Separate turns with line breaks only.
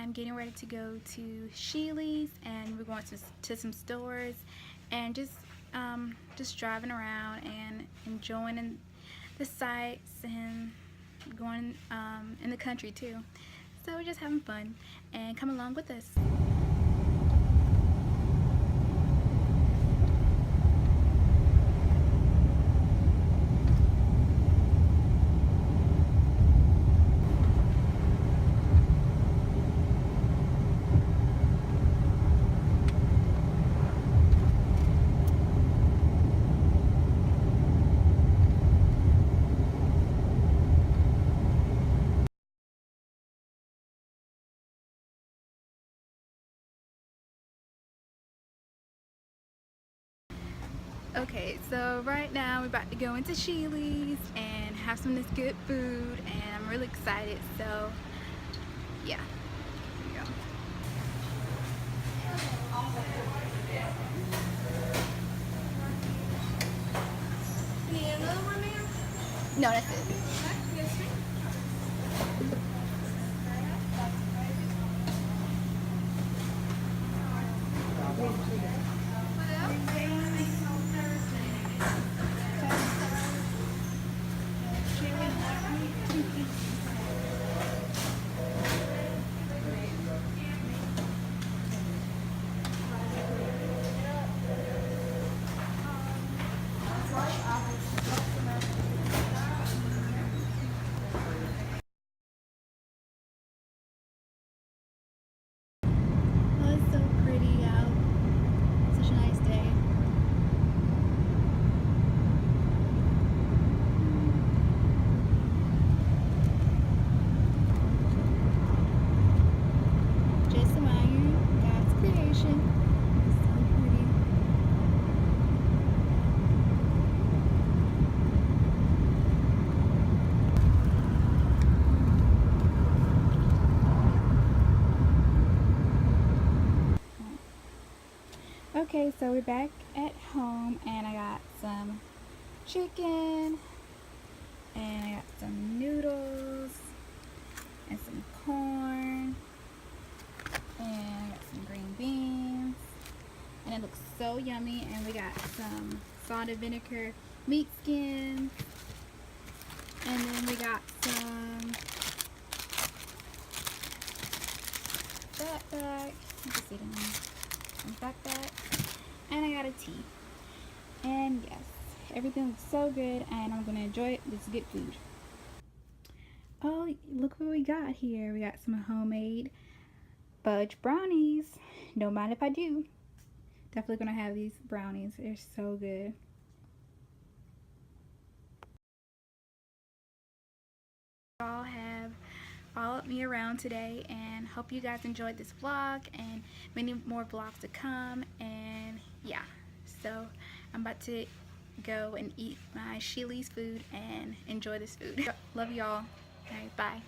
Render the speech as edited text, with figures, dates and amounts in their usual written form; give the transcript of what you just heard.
I'm getting ready to go to Shealy's, and we're going to some stores and just driving around and enjoying the sights and going in the country too. So we're just having fun, and come along with us. Okay, so right now we're about to go into Shealy's and have some of this good food, and I'm really excited. So yeah, here we go.
Need another one, ma'am?
No, that's it.
Yes, ma'am.
Oh, it's so pretty out. Such a nice day. Just admiring God's creation. It's so pretty. Okay, so we're back at home, and I got some chicken, and I got some noodles, and some corn, and I got some green beans, and it looks so yummy. And we got some salt and vinegar meat skins, and then we got some fatback. You can see them. Some fatback, and I got a tea. And yes, everything looks so good, and I'm gonna enjoy it. This is good food. Oh, look what we got here. We got some homemade fudge brownies. Don't mind if I do. Definitely gonna have these brownies. They're so good. Y'all have followed me around today, and hope you guys enjoyed this vlog and many more vlogs to come. And yeah, so I'm about to go and eat my Shealy's food and enjoy this food. Love y'all. Alright, bye.